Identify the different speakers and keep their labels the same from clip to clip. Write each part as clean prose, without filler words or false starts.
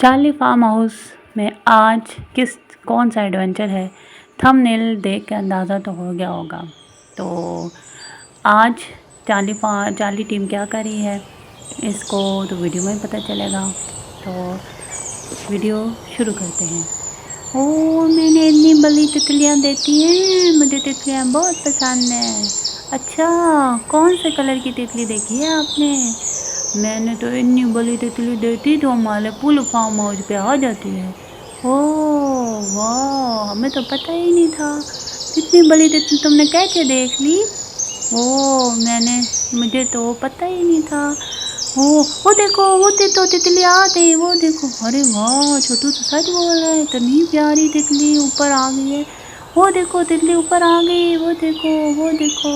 Speaker 1: Charlie farm house में आज कौन सा एडवेंचर है, थंबनेल देख के अंदाज़ा तो हो गया होगा। तो आज चार्ली टीम क्या कर रही है इसको तो वीडियो में पता चलेगा। तो वीडियो शुरू करते हैं। ओ मैंने इतनी बड़ी तितलियाँ देती हैं, मुझे तितलियाँ बहुत पसंद हैं। अच्छा, कौन से कलर की तितली देखी है आपने? मैंने तो इतनी बड़ी तितली देती तो हमारे पूल फार्म हाउस पे आ जाती है। ओह वाह, हमें तो पता ही नहीं था। इतनी बड़ी तितली तुमने कैसे देख ली? मुझे तो पता ही नहीं था। वो देखो, वो तो तितली आ गई, वो देखो। अरे वाह, छोटू तो सच बोल रहा है, इतनी प्यारी तितली ऊपर आ गई है। वो देखो तितली ऊपर आ गई, वो देखो, वो देखो,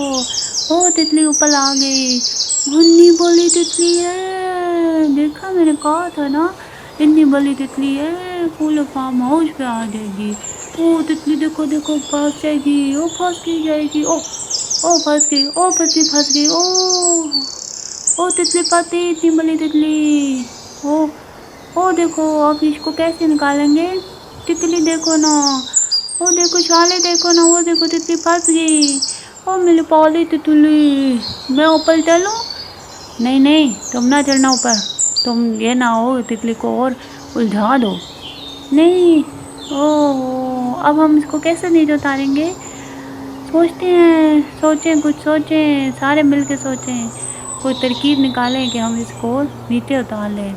Speaker 1: वो तितली ऊपर आ गई। इतनी बड़ी तितली है, देखा, मैंने कहा था ना, इतनी बड़ी तितली है, फूल फार्म हाउस पे आ जाएगी। ओ तितली देखो देखो, फंस जाएगी, ओ फंस की जाएगी। ओ फंस गई, ओ फंस गई। ओ तितली पाती, इतनी बड़ी तितली। ओ देखो, अब इसको कैसे निकालेंगे? तितली देखो ना, वो देखो, छाले देखो ना, वो देखो तितली फंस गई। ओ मेरी पाली तितली, मैं ऊपर चलूं? नहीं, तुम ना चढ़ना ऊपर, तुम ये ना हो तितली को और उलझा दो। नहीं, अब हम इसको कैसे नीचे उतारेंगे? कुछ सोचें, सारे मिल के सोचें, कोई तरकीब निकालें कि हम इसको नीचे उतार लें।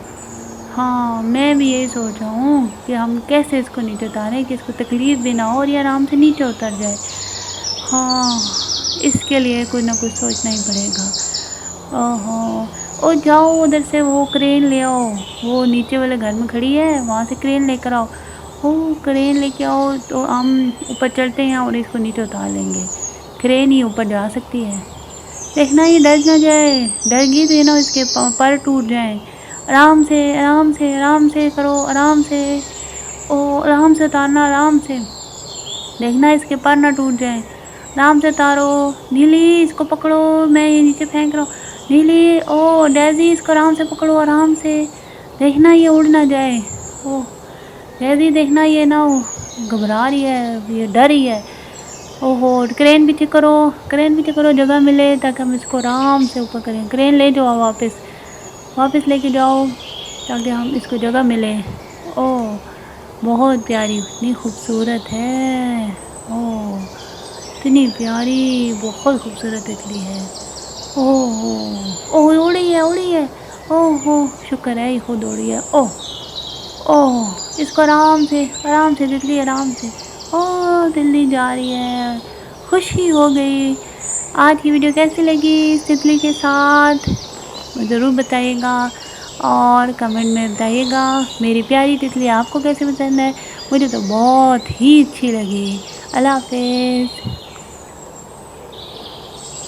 Speaker 1: हाँ, मैं भी यही सोच रहा हूँ कि हम कैसे इसको नीचे उतारें कि इसको तकलीफ़ भी ना हो और ये आराम से नीचे उतर जाए। हाँ, इसके लिए कुछ ना कुछ सोचना ही पड़ेगा। ओ जाओ उधर से वो क्रेन ले आओ, वो नीचे वाले घर में खड़ी है, वहाँ से क्रेन लेकर आओ। क्रेन लेके आओ तो हम ऊपर चढ़ते हैं और इसको नीचे उतार लेंगे। क्रेन ही ऊपर जा सकती है। देखना ये डर ना जाए, डर गई तो ये ना इसके पर टूट जाए। आराम से करो, आराम से। आराम से उतारना, आराम से। देखना इसके पर ना टूट जाए, आराम से उतारो। नीली, इसको पकड़ो, मैं ये नीचे फेंक रहा हूँ। नीली, डेज़ी, इसको आराम से पकड़ो, आराम से। देखना ये उड़ ना जाए। डेज़ी, देखना ये ना घबरा रही है, ये डर रही है। क्रेन पीछे करो, जगह मिले ताकि हम इसको आराम से ऊपर करें। क्रेन ले जाओ, वापस लेके जाओ ताकि हम इसको जगह मिले। बहुत प्यारी, इतनी खूबसूरत है। इतनी प्यारी, बहुत खूबसूरत तितली है। उड़ी है। शुक्र है ये खुद उड़ी है। इसको आराम से तितली, आराम से। तितली जा रही है, खुशी हो गई। आज की वीडियो कैसी लगी इस तितली के साथ ज़रूर बताइएगा और कमेंट में बताइएगा मेरी प्यारी तितली आपको कैसे पसंद है। मुझे तो बहुत ही अच्छी लगी। अल्लाह हाफ़िज़।